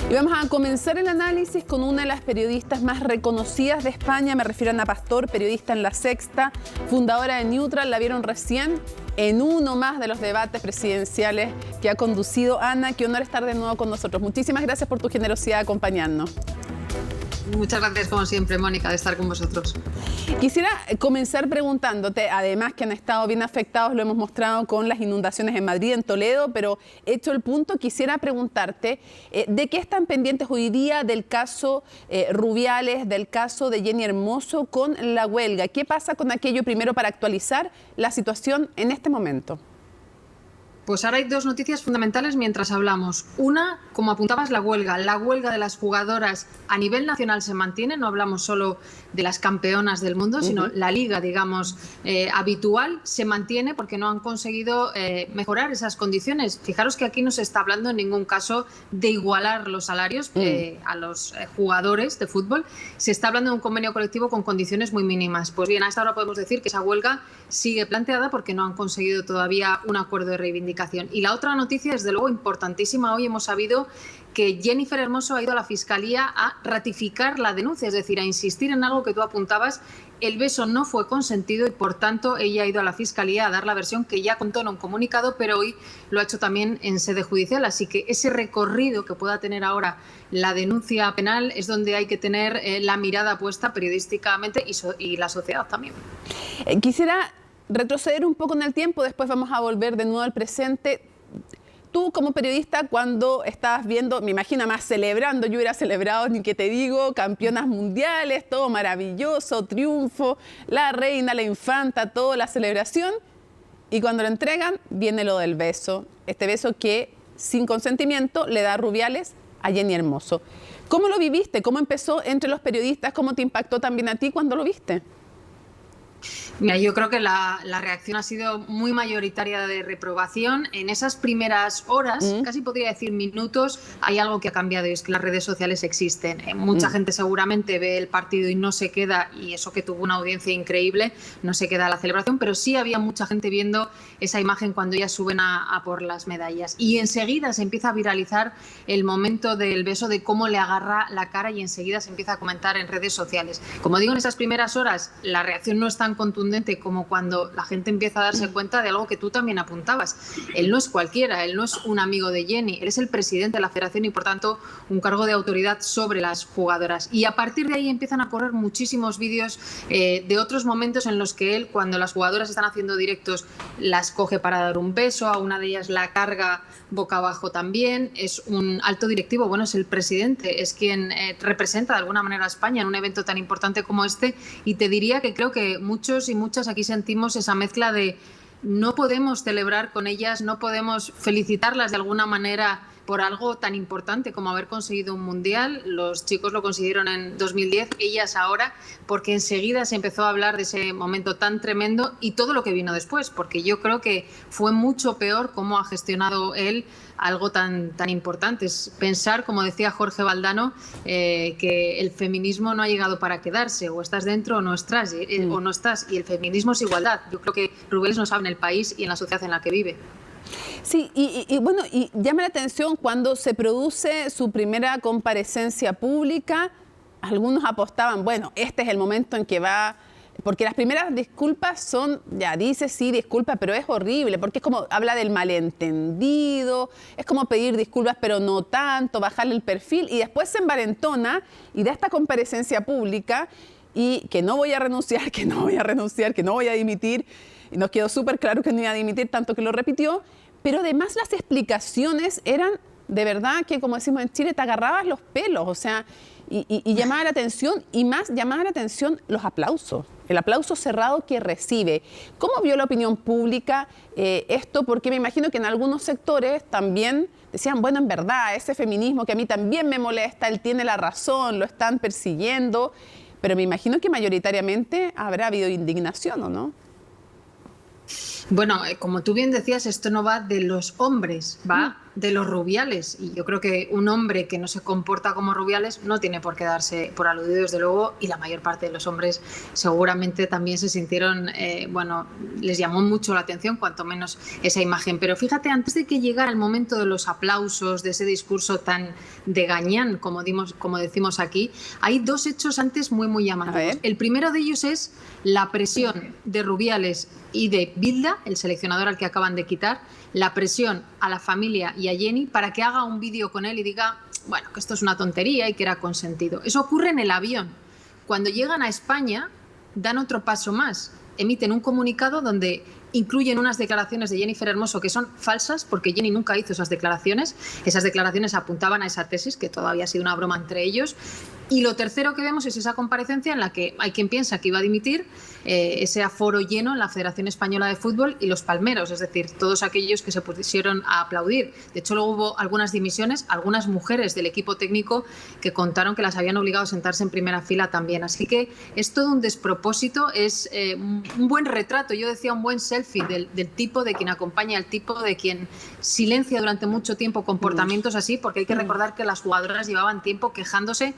Y vamos a comenzar el análisis con una de las periodistas más reconocidas de España. Me refiero a Ana Pastor, periodista en La Sexta, fundadora de Neutral. La vieron recién en uno más de los debates presidenciales que ha conducido. Ana, qué honor estar de nuevo con nosotros. Muchísimas gracias por tu generosidad de acompañarnos. Muchas gracias, como siempre, Mónica, de estar con vosotros. Quisiera comenzar preguntándote, además que han estado bien afectados, lo hemos mostrado con las inundaciones en Madrid, en Toledo, pero hecho el punto, quisiera preguntarte de qué están pendientes hoy día del caso Rubiales, del caso de Jenny Hermoso con la huelga. ¿Qué pasa con aquello primero para actualizar la situación en este momento? Pues ahora hay dos noticias fundamentales mientras hablamos. Una, como apuntabas, la huelga de las jugadoras a nivel nacional se mantiene, no hablamos solo de las campeonas del mundo, sino la liga, digamos, habitual se mantiene porque no han conseguido mejorar esas condiciones. Fijaros que aquí no se está hablando en ningún caso de igualar los salarios a los jugadores de fútbol, se está hablando de un convenio colectivo con condiciones muy mínimas. Pues bien, a esta hora podemos decir que esa huelga sigue planteada porque no han conseguido todavía un acuerdo de reivindicación. Y la otra noticia, desde luego, importantísima. Hoy hemos sabido que Jennifer Hermoso ha ido a la Fiscalía a ratificar la denuncia, es decir, a insistir en algo que tú apuntabas. El beso no fue consentido y, por tanto, ella ha ido a la Fiscalía a dar la versión que ya contó en un comunicado, pero hoy lo ha hecho también en sede judicial. Así que ese recorrido que pueda tener ahora la denuncia penal es donde hay que tener la mirada puesta periodísticamente y la sociedad también. Quisiera retroceder un poco en el tiempo, después vamos a volver de nuevo al presente. Tú como periodista, cuando estabas viendo, me imagino más celebrando, yo hubiera celebrado, ni que te digo, campeonas mundiales, todo maravilloso, triunfo, la reina, la infanta, toda la celebración, y cuando lo entregan viene lo del beso, este beso que sin consentimiento le da Rubiales a Jenny Hermoso. ¿Cómo lo viviste? ¿Cómo empezó entre los periodistas? ¿Cómo te impactó también a ti cuando lo viste? Mira, yo creo que la reacción ha sido muy mayoritaria de reprobación. En esas primeras horas, casi podría decir minutos, hay algo que ha cambiado y es que las redes sociales existen. Mucha gente seguramente ve el partido y no se queda, y eso que tuvo una audiencia increíble, no se queda a la celebración, pero sí había mucha gente viendo esa imagen cuando ellas suben a por las medallas. Y enseguida se empieza a viralizar el momento del beso, de cómo le agarra la cara, y enseguida se empieza a comentar en redes sociales. Como digo, en esas primeras horas la reacción no es tan contundente como cuando la gente empieza a darse cuenta de algo que tú también apuntabas. Él no es cualquiera, él no es un amigo de Jenny, él es el presidente de la federación y, por tanto, un cargo de autoridad sobre las jugadoras. Y a partir de ahí empiezan a correr muchísimos vídeos de otros momentos en los que él, cuando las jugadoras están haciendo directos, las coge para dar un beso, a una de ellas la carga boca abajo también. Es un alto directivo, bueno, es el presidente, es quien representa de alguna manera a España en un evento tan importante como este, y te diría que creo que muchos y muchas aquí sentimos esa mezcla de no podemos celebrar con ellas, no podemos felicitarlas de alguna manera por algo tan importante como haber conseguido un mundial. Los chicos lo consiguieron en 2010, ellas ahora, porque enseguida se empezó a hablar de ese momento tan tremendo y todo lo que vino después, porque yo creo que fue mucho peor cómo ha gestionado él algo tan importante. Es pensar, como decía Jorge Valdano, que el feminismo no ha llegado para quedarse, o estás dentro o no estás, y el feminismo es igualdad. Yo creo que Rubiales no sabe en el país y en la sociedad en la que vive. Sí, bueno, y llama la atención cuando se produce su primera comparecencia pública, algunos apostaban, bueno, este es el momento en que va, porque las primeras disculpas son, ya dice sí, disculpa, pero es horrible, porque es como, habla del malentendido, es como pedir disculpas, pero no tanto, bajarle el perfil, y después se envalentona y da esta comparecencia pública, y que no voy a renunciar, que no voy a renunciar, que no voy a dimitir, y nos quedó súper claro que no iba a dimitir, tanto que lo repitió, pero además las explicaciones eran de verdad que, como decimos en Chile, te agarrabas los pelos, o sea, y llamaba la atención, y más llamaba la atención los aplausos, el aplauso cerrado que recibe. ¿Cómo vio la opinión pública esto? Porque me imagino que en algunos sectores también decían, bueno, en verdad, ese feminismo que a mí también me molesta, él tiene la razón, lo están persiguiendo, pero me imagino que mayoritariamente habrá habido indignación, ¿o no? Bueno, como tú bien decías, esto no va de los hombres, va de los Rubiales. Y yo creo que un hombre que no se comporta como Rubiales no tiene por qué darse por aludido, desde luego, y la mayor parte de los hombres seguramente también se sintieron, bueno, les llamó mucho la atención, cuanto menos esa imagen. Pero fíjate, antes de que llegara el momento de los aplausos, de ese discurso tan de gañán, como decimos aquí, hay dos hechos antes muy llamativos. El primero de ellos es la presión de Rubiales y de Bilda, el seleccionador al que acaban de quitar, la presión a la familia y a Jenny para que haga un vídeo con él y diga, bueno, que esto es una tontería y que era consentido. Eso ocurre en el avión. Cuando llegan a España, dan otro paso más. Emiten un comunicado donde incluyen unas declaraciones de Jennifer Hermoso que son falsas, porque Jenny nunca hizo esas declaraciones. Esas declaraciones apuntaban a esa tesis, que todavía ha sido una broma entre ellos. Y lo tercero que vemos es esa comparecencia en la que hay quien piensa que iba a dimitir, ese aforo lleno en la Federación Española de Fútbol y los palmeros, es decir, todos aquellos que se pusieron a aplaudir. De hecho, luego hubo algunas dimisiones, algunas mujeres del equipo técnico que contaron que las habían obligado a sentarse en primera fila también. Así que es todo un despropósito, es un buen retrato, yo decía un buen selfie del tipo de quien acompaña, el tipo de quien silencia durante mucho tiempo comportamientos así, porque hay que recordar que las jugadoras llevaban tiempo quejándose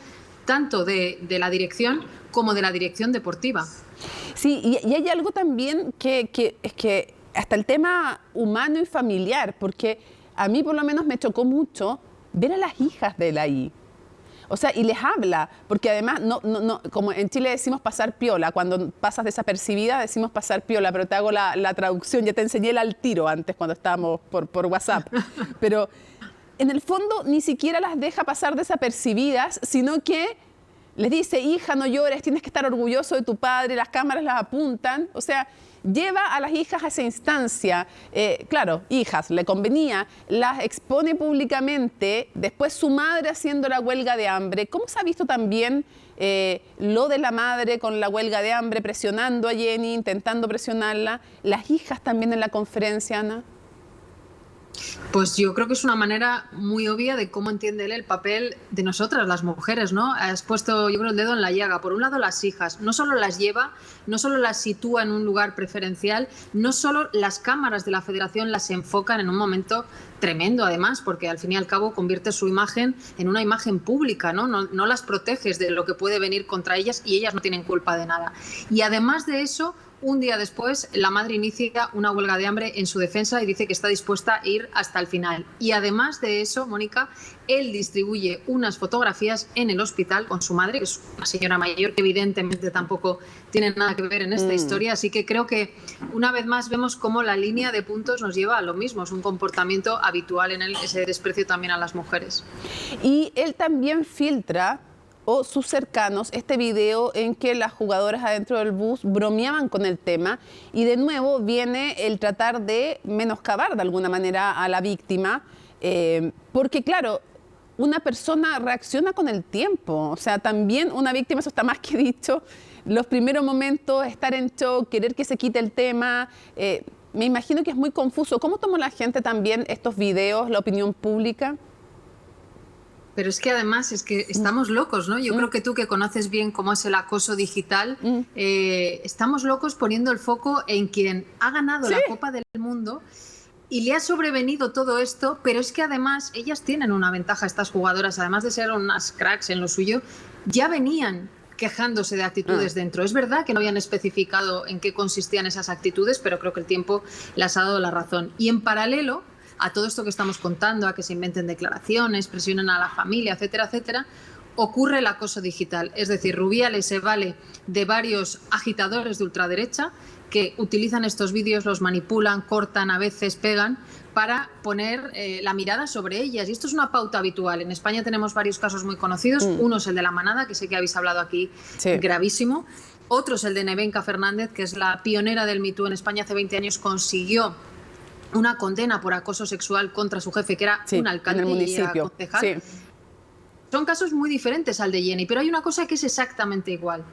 tanto de la dirección como de la dirección deportiva. Sí, y hay algo también que es que hasta el tema humano y familiar, porque a mí por lo menos me chocó mucho ver a las hijas de él ahí. O sea, y les habla, porque además, no, como en Chile decimos pasar piola, cuando pasas desapercibida decimos pasar piola, pero te hago la traducción, ya te enseñé el al tiro antes cuando estábamos por WhatsApp, pero en el fondo ni siquiera las deja pasar desapercibidas, sino que les dice, hija, no llores, tienes que estar orgulloso de tu padre, las cámaras las apuntan, o sea, lleva a las hijas a esa instancia, claro, hijas, le convenía, las expone públicamente, después su madre haciendo la huelga de hambre. ¿Cómo se ha visto también lo de la madre con la huelga de hambre, presionando a Jenny, intentando presionarla? Las hijas también en la conferencia, Ana. Pues yo creo que es una manera muy obvia de cómo entiende él el papel de nosotras, las mujeres, ¿no? Has puesto, yo creo, el dedo en la llaga. Por un lado, las hijas. No solo las lleva, no solo las sitúa en un lugar preferencial, no solo las cámaras de la federación las enfocan en un momento tremendo, además, porque al fin y al cabo convierte su imagen en una imagen pública, ¿no? No las proteges de lo que puede venir contra ellas y ellas no tienen culpa de nada. Y además de eso, un día después, la madre inicia una huelga de hambre en su defensa y dice que está dispuesta a ir hasta el final. Y además de eso, Mónica, él distribuye unas fotografías en el hospital con su madre, que es una señora mayor que evidentemente tampoco tiene nada que ver en esta historia. Así que creo que una vez más vemos cómo la línea de puntos nos lleva a lo mismo. Es un comportamiento habitual en él, ese desprecio también a las mujeres. Y él también filtra, o sus cercanos, este video en que las jugadoras adentro del bus bromeaban con el tema y de nuevo viene el tratar de menoscabar de alguna manera a la víctima, porque claro, una persona reacciona con el tiempo, o sea, también una víctima, eso está más que dicho, los primeros momentos, estar en shock, querer que se quite el tema, me imagino que es muy confuso. ¿Cómo tomó la gente también estos videos, la opinión pública? Pero es que además es que estamos locos, ¿no? Yo creo que tú, que conoces bien cómo es el acoso digital, estamos locos poniendo el foco en quien ha ganado la Copa del Mundo y le ha sobrevenido todo esto, pero es que además ellas tienen una ventaja, estas jugadoras, además de ser unas cracks en lo suyo, ya venían quejándose de actitudes dentro. Es verdad que no habían especificado en qué consistían esas actitudes, pero creo que el tiempo les ha dado la razón. Y en paralelo a todo esto que estamos contando, a que se inventen declaraciones, presionen a la familia, etcétera, etcétera, ocurre el acoso digital. Es decir, Rubiales se vale de varios agitadores de ultraderecha que utilizan estos vídeos, los manipulan, cortan, a veces pegan, para poner la mirada sobre ellas. Y esto es una pauta habitual. En España tenemos varios casos muy conocidos. Uno es el de La Manada, que sé que habéis hablado aquí, gravísimo. Otro es el de Nevenka Fernández, que es la pionera del Me Too en España. Hace 20 años consiguió una condena por acoso sexual contra su jefe, que era un alcalde y era concejal. Son casos muy diferentes al de Jenny, pero hay una cosa que es exactamente igual.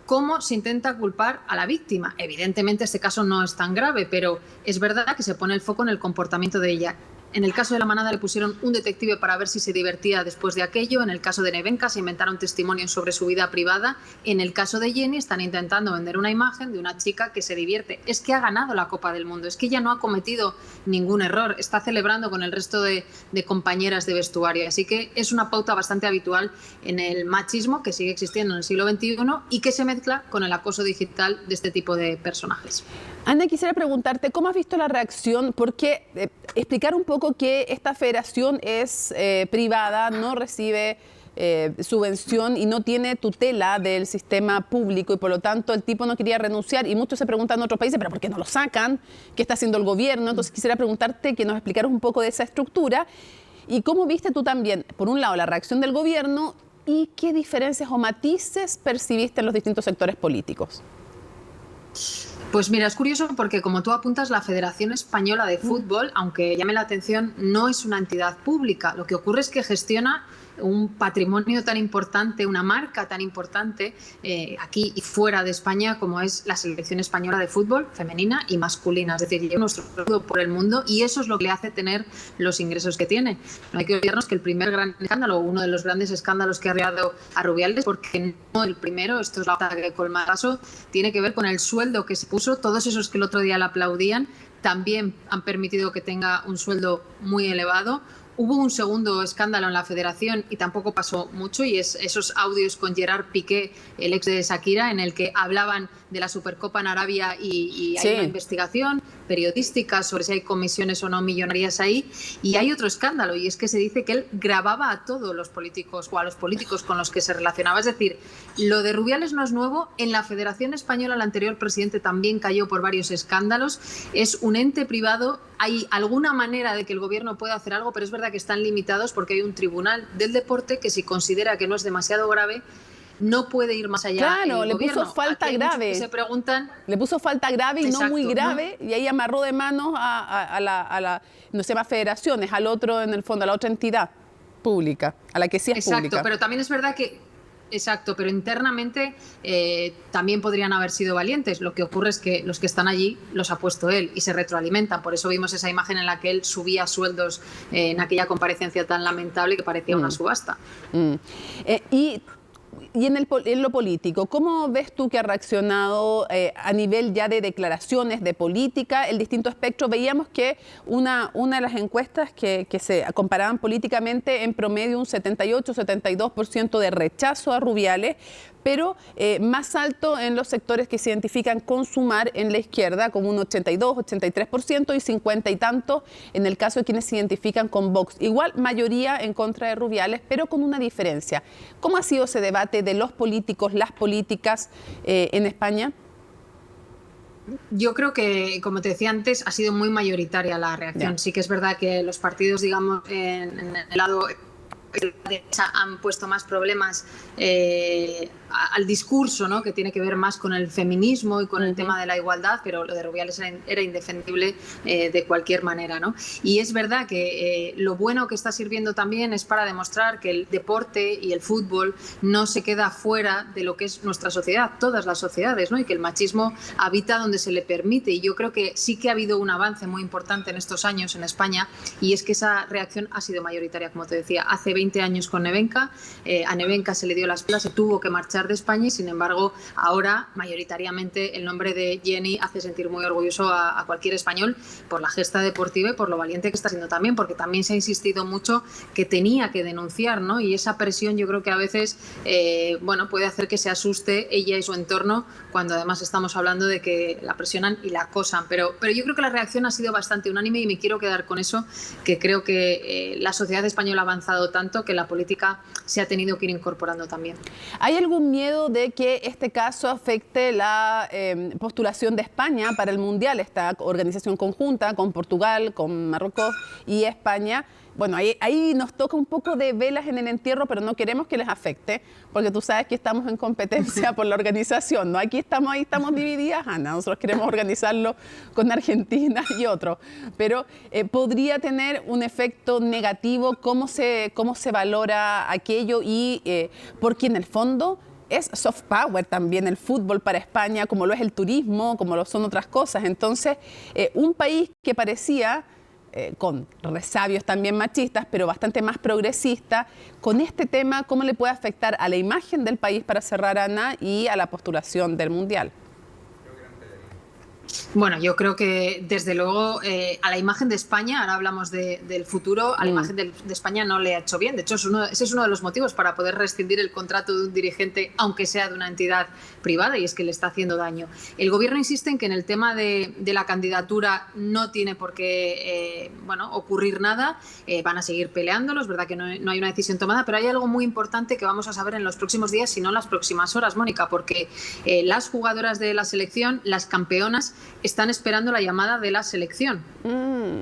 Cómo se intenta culpar a la víctima. Evidentemente este caso no es tan grave, pero es verdad que se pone el foco en el comportamiento de ella. En el caso de La Manada le pusieron un detective para ver si se divertía después de aquello. En el caso de Nevenka se inventaron testimonios sobre su vida privada. En el caso de Jenny están intentando vender una imagen de una chica que se divierte. Es que ha ganado la Copa del Mundo, es que ella no ha cometido ningún error, está celebrando con el resto de compañeras de vestuario. Así que es una pauta bastante habitual en el machismo que sigue existiendo en el siglo XXI y que se mezcla con el acoso digital de este tipo de personajes. Ana, quisiera preguntarte, ¿cómo has visto la reacción? Porque explicar un poco que esta federación es privada, no recibe subvención y no tiene tutela del sistema público y por lo tanto el tipo no quería renunciar y muchos se preguntan en otros países, ¿pero por qué no lo sacan? ¿Qué está haciendo el gobierno? Entonces quisiera preguntarte que nos explicaras un poco de esa estructura y cómo viste tú también, por un lado, la reacción del gobierno y qué diferencias o matices percibiste en los distintos sectores políticos. Pues mira, es curioso porque como tú apuntas, la Federación Española de Fútbol, aunque llame la atención, no es una entidad pública. Lo que ocurre es que gestiona un patrimonio tan importante, una marca tan importante aquí y fuera de España como es la selección española de fútbol femenina y masculina. Es decir, lleva nuestro fútbol por el mundo y eso es lo que le hace tener los ingresos que tiene. No hay que olvidarnos que el primer gran escándalo, uno de los grandes escándalos que ha rodeado a Rubiales, porque no el primero, esto es la otra que colmarazo, tiene que ver con el sueldo que se puso. Todos esos que el otro día le aplaudían también han permitido que tenga un sueldo muy elevado. Hubo un segundo escándalo en la federación y tampoco pasó mucho y es esos audios con Gerard Piqué, el ex de Shakira, en el que hablaban de la Supercopa en Arabia y hay una investigación periodística sobre si hay comisiones o no millonarias ahí. Y hay otro escándalo y es que se dice que él grababa a todos los políticos o a los políticos con los que se relacionaba. Es decir, lo de Rubiales no es nuevo. En la Federación Española el anterior presidente también cayó por varios escándalos. Es un ente privado. Hay alguna manera de que el gobierno pueda hacer algo, pero es verdad que están limitados porque hay un tribunal del deporte que si considera que no es demasiado grave, no puede ir más allá. Claro, le puso falta grave. Se preguntan, le puso falta grave y exacto, no muy grave, ¿no? Y ahí amarró de manos a la, no se llama federaciones, al otro, en el fondo, a la otra entidad pública, a la que sí es pública. Exacto, pero también es verdad que exacto, pero internamente también podrían haber sido valientes. Lo que ocurre es que los que están allí los ha puesto él y se retroalimentan. Por eso vimos esa imagen en la que él subía sueldos en aquella comparecencia tan lamentable que parecía una subasta. Y en lo político, ¿cómo ves tú que ha reaccionado a nivel ya de declaraciones, de política, el distinto espectro? Veíamos que una de las encuestas que se comparaban políticamente en promedio un 78-72% de rechazo a Rubiales, pero más alto en los sectores que se identifican con Sumar en la izquierda, como un 82-83% y 50 y tantos en el caso de quienes se identifican con Vox. Igual mayoría en contra de Rubiales, pero con una diferencia. ¿Cómo ha sido ese debate de los políticos, las políticas en España? Yo creo que, como te decía antes, ha sido muy mayoritaria la reacción. Sí que es verdad que los partidos, digamos, en el lado de la derecha han puesto más problemas al discurso, ¿no? Que tiene que ver más con el feminismo y con el tema de la igualdad, pero lo de Rubiales era indefendible de cualquier manera, ¿no? Y es verdad que lo bueno que está sirviendo también es para demostrar que el deporte y el fútbol no se queda fuera de lo que es nuestra sociedad, todas las sociedades, ¿no? Y que el machismo habita donde se le permite. Y yo creo que sí que ha habido un avance muy importante en estos años en España y es que esa reacción ha sido mayoritaria, como te decía. Hace 20 años con Nevenka, a Nevenka se le dio la espalda, se tuvo que marchar de España y sin embargo ahora mayoritariamente el nombre de Jenny hace sentir muy orgulloso a cualquier español por la gesta deportiva y por lo valiente que está siendo también, porque también se ha insistido mucho que tenía que denunciar, ¿no? Y esa presión yo creo que a veces bueno, puede hacer que se asuste ella y su entorno cuando además estamos hablando de que la presionan y la acosan, pero yo creo que la reacción ha sido bastante unánime y me quiero quedar con eso, que creo que la sociedad española ha avanzado tanto que la política se ha tenido que ir incorporando también. ¿Hay algún miedo de que este caso afecte la postulación de España para el Mundial, esta organización conjunta con Portugal, con Marruecos y España? Bueno, ahí nos toca un poco de velas en el entierro, pero no queremos que les afecte, porque tú sabes que estamos en competencia por la organización, ¿no? Ahí estamos divididas, Ana. Nosotros queremos organizarlo con Argentina y otros, pero podría tener un efecto negativo. ¿Cómo se valora aquello? Y porque en el fondo es soft power también el fútbol para España, como lo es el turismo, como lo son otras cosas. Entonces, un país que parecía con resabios también machistas, pero bastante más progresista. Con este tema, ¿cómo le puede afectar a la imagen del país, para cerrar, Ana, y a la postulación del Mundial? Bueno, yo creo que desde luego a la imagen de España, ahora hablamos del futuro, a la imagen de España no le ha hecho bien. De hecho, ese es uno de los motivos para poder rescindir el contrato de un dirigente, aunque sea de una entidad privada, y es que le está haciendo daño. El gobierno insiste en que en el tema de la candidatura no tiene por qué ocurrir nada, van a seguir peleándolo, es verdad que no hay una decisión tomada, pero hay algo muy importante que vamos a saber en los próximos días, si no en las próximas horas, Mónica, porque las jugadoras de la selección, las campeonas, están esperando la llamada de la selección.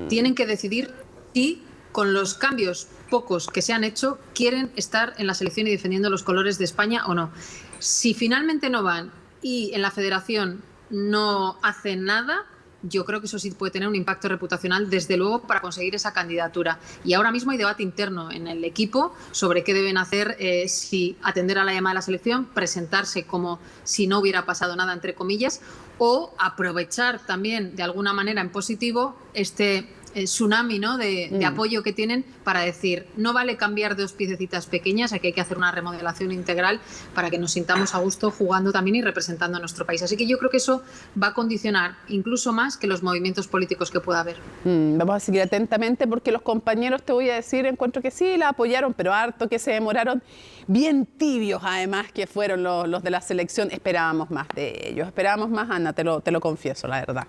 Tienen que decidir si, con los cambios pocos que se han hecho, quieren estar en la selección y defendiendo los colores de España o no. Si finalmente no van y en la federación no hacen nada, yo creo que eso sí puede tener un impacto reputacional, desde luego, para conseguir esa candidatura. Y ahora mismo hay debate interno en el equipo sobre qué deben hacer, si atender a la llamada de la selección, presentarse como si no hubiera pasado nada, entre comillas, o aprovechar también de alguna manera en positivo este tsunami, ¿no?, de apoyo que tienen, para decir, no vale cambiar dos piececitas pequeñas, aquí hay que hacer una remodelación integral para que nos sintamos a gusto jugando también y representando a nuestro país. Así que yo creo que eso va a condicionar incluso más que los movimientos políticos que pueda haber. Vamos a seguir atentamente, porque los compañeros, te voy a decir, encuentro que sí, la apoyaron, pero harto que se demoraron, bien tibios además que fueron los de la selección. Esperábamos más de ellos, esperábamos más, Ana, te lo confieso, la verdad.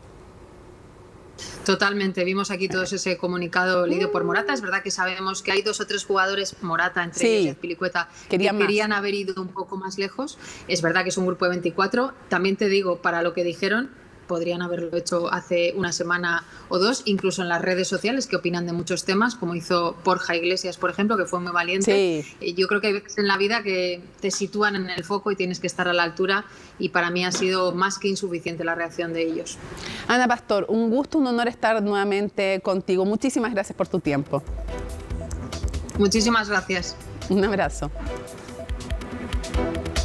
Totalmente, vimos aquí todo ese comunicado leído por Morata. Es verdad que sabemos que hay 2 o 3 jugadores, Morata entre ellos y Azpilicueta, que querían haber ido un poco más lejos. Es verdad que es un grupo de 24. También te digo, para lo que dijeron, podrían haberlo hecho hace una semana o 2, incluso en las redes sociales, que opinan de muchos temas, como hizo Borja Iglesias, por ejemplo, que fue muy valiente. Yo creo que hay veces en la vida que te sitúan en el foco y tienes que estar a la altura, y para mí ha sido más que insuficiente la reacción de ellos. Ana Pastor, un gusto, un honor estar nuevamente contigo. Muchísimas gracias por tu tiempo. Muchísimas gracias. Un abrazo.